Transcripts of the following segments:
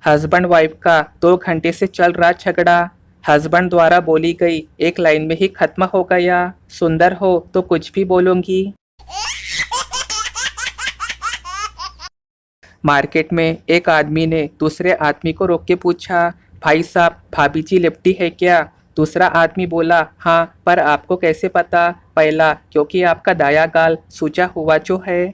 Husband wife का 2 घंटे से चल रहा झगड़ा हस्बैंड द्वारा बोली गई एक लाइन में ही खत्म हो गया। सुंदर हो तो कुछ भी बोलूंगी। मार्केट में एक आदमी ने दूसरे आदमी को रोक के पूछा, भाई साहब भाभी जी लिपटी है क्या? दूसरा आदमी बोला, हाँ, पर आपको कैसे पता? पहला, क्योंकि आपका दाया गाल सूजा हुआ जो है।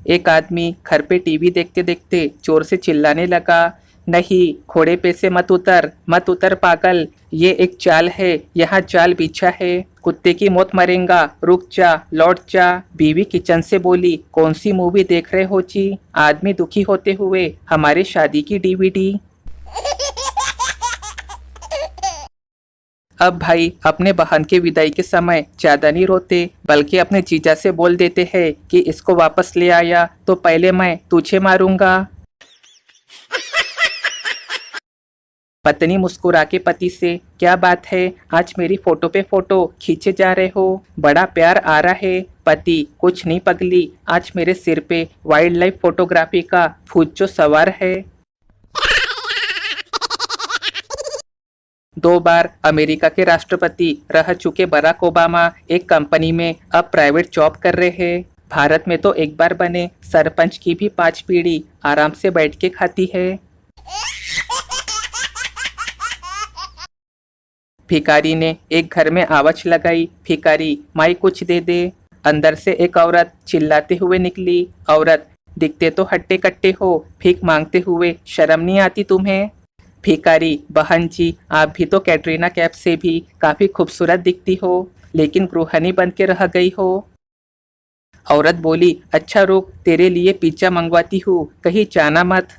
एक आदमी घर पे टीवी देखते देखते जोर से चिल्लाने लगा, नहीं, घोड़े पे से मत उतर पागल, ये एक चाल है, यहाँ जाल बिछा है, कुत्ते की मौत मरेगा, रुक जा, लौट जा। बीवी किचन से बोली, कौन सी मूवी देख रहे हो जी? आदमी दुखी होते हुए, हमारी शादी की डीवीडी। अब भाई अपने बहन के विदाई के समय ज्यादा नहीं रोते, बल्कि अपने जीजा से बोल देते हैं कि इसको वापस ले आया तो पहले मैं तुझे मारूंगा। पत्नी मुस्कुरा के पति से, क्या बात है, आज मेरी फोटो पे फोटो खींचे जा रहे हो, बड़ा प्यार आ रहा है। पति, कुछ नहीं पगली, आज मेरे सिर पे वाइल्ड लाइफ फोटोग्राफी का भूत जो सवार है। 2 बार अमेरिका के राष्ट्रपति रह चुके बराक ओबामा एक कंपनी में अब प्राइवेट जॉब कर रहे हैं। भारत में तो एक बार बने सरपंच की भी 5 पीढ़ी आराम से बैठ के खाती है। भिखारी ने एक घर में आवाज लगाई, भिखारी माई कुछ दे दे। अंदर से एक औरत चिल्लाते हुए निकली, औरत, दिखते तो हट्टे कट्टे हो, भीख मांगते हुए शर्म नहीं आती तुम्हें? भिखारी, बहन जी, आप भी तो कैटरीना कैफ से भी काफी खूबसूरत दिखती हो, लेकिन गृहिणी बन के रह गई हो। औरत बोली, अच्छा रुक, तेरे लिए पिज्जा मंगवाती हूँ, कहीं जाना मत।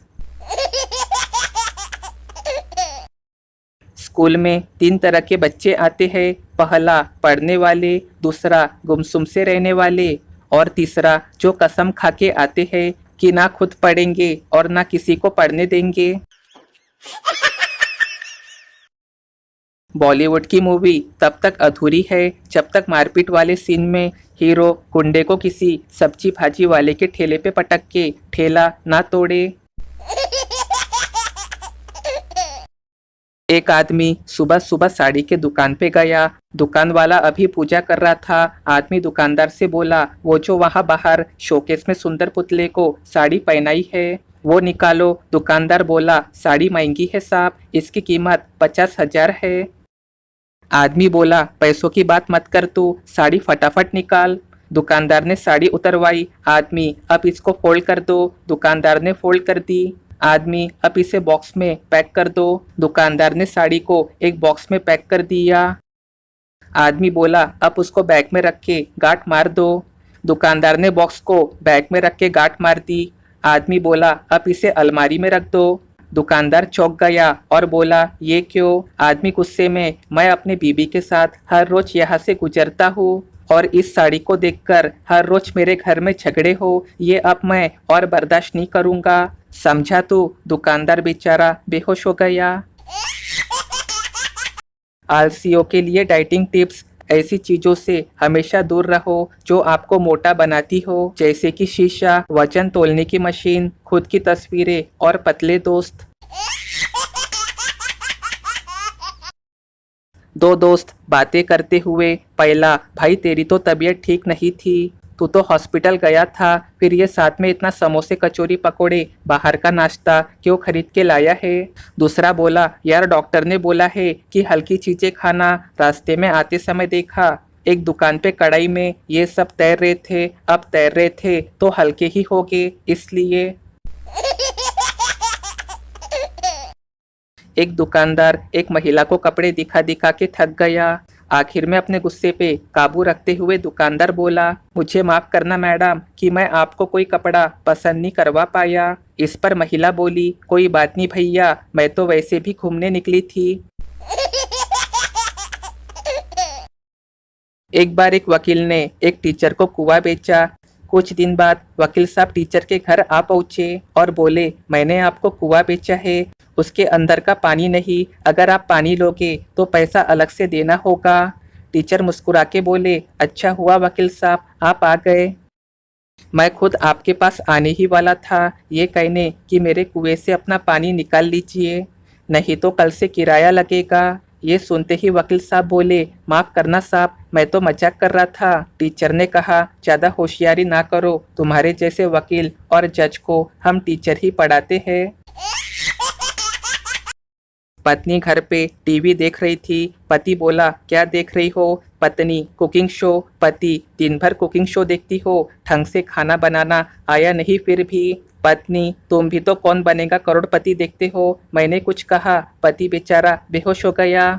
स्कूल में 3 तरह के बच्चे आते हैं, पहला पढ़ने वाले, दूसरा गुमसुम से रहने वाले, और तीसरा जो कसम खा के आते हैं कि ना खुद पढ़ेंगे और ना किसी को पढ़ने देंगे। बॉलीवुड की मूवी तब तक अधूरी है जब तक मारपीट वाले सीन में हीरो गुंडे को किसी सब्जी भाजी वाले के ठेले पे पटक के ठेला ना तोड़े। एक आदमी सुबह सुबह साड़ी के दुकान पे गया। दुकान वाला अभी पूजा कर रहा था। आदमी दुकानदार से बोला, वो जो वहाँ बाहर शोकेस में सुंदर पुतले को साड़ी पहनाई है वो निकालो। दुकानदार बोला, साड़ी महंगी है साहब, इसकी कीमत 50,000 है। आदमी बोला, पैसों की बात मत कर तू, साड़ी फटाफट निकाल। दुकानदार ने साड़ी उतरवाई। आदमी, अब इसको फोल्ड कर दो। दुकानदार ने फोल्ड कर दी। आदमी, अब इसे बॉक्स में पैक कर दो। दुकानदार ने साड़ी को एक बॉक्स में पैक कर दिया। आदमी बोला, अब उसको बैग में रख के गांठ मार दो। दुकानदार ने बॉक्स को बैग में रख के गांठ मार दी। आदमी बोला, अब इसे अलमारी में रख दो। दुकानदार चौंक गया और बोला, ये क्यों? आदमी गुस्से में, मैं अपनी बीबी के साथ हर रोज यहाँ से गुजरता हूँ और इस साड़ी को देखकर हर रोज मेरे घर में झगड़े हो, ये अब मैं और बर्दाश्त नहीं करूँगा। समझा तू? दुकानदार बेचारा बेहोश हो गया। आलसियों के लिए डाइटिंग टिप्स। ऐसी चीजों से हमेशा दूर रहो जो आपको मोटा बनाती हो, जैसे कि शीशा, वजन तोलने की मशीन, खुद की तस्वीरें और पतले दोस्त। 2 दोस्त बातें करते हुए, पहला, भाई तेरी तो तबीयत ठीक नहीं थी, तू तो हॉस्पिटल गया था, फिर ये साथ में इतना समोसे कचौरी पकोड़े बाहर का नाश्ता क्यों खरीद के लाया है? दूसरा बोला, यार डॉक्टर ने बोला है कि हल्की चीजें खाना, रास्ते में आते समय देखा एक दुकान पे कढ़ाई में ये सब तैर रहे थे, अब तैर रहे थे तो हल्के ही होंगे इसलिए। एक दुकानदार एक महिला को कपड़े दिखा दिखा के थक गया। आखिर में अपने गुस्से पे काबू रखते हुए दुकानदार बोला, मुझे माफ करना मैडम कि मैं आपको कोई कपड़ा पसंद नहीं करवा पाया। इस पर महिला बोली, कोई बात नहीं भैया, मैं तो वैसे भी घूमने निकली थी। एक बार एक वकील ने एक टीचर को कुआं बेचा। कुछ दिन बाद वकील साहब टीचर के घर आ पहुंचे और बोले, मैंने आपको कुआं बेचा है, उसके अंदर का पानी नहीं, अगर आप पानी लोगे तो पैसा अलग से देना होगा। टीचर मुस्कुरा के बोले, अच्छा हुआ वकील साहब आप आ गए। मैं खुद आपके पास आने ही वाला था ये कहने कि मेरे कुएं से अपना पानी निकाल लीजिए, नहीं तो कल से किराया लगेगा। ये सुनते ही वकील साहब बोले, माफ करना साहब, मैं तो मजाक कर रहा था। टीचर ने कहा, ज़्यादा होशियारी ना करो, तुम्हारे जैसे वकील और जज को हम टीचर ही पढ़ाते हैं। पत्नी घर पे टीवी देख रही थी। पति बोला, क्या देख रही हो? पत्नी, कुकिंग शो। पति, दिन भर कुकिंग शो देखती हो, ढंग से खाना बनाना आया नहीं फिर भी। पत्नी, तुम भी तो कौन बनेगा करोड़पति देखते हो। मैंने कुछ कहा, पति बेचारा बेहोश हो गया।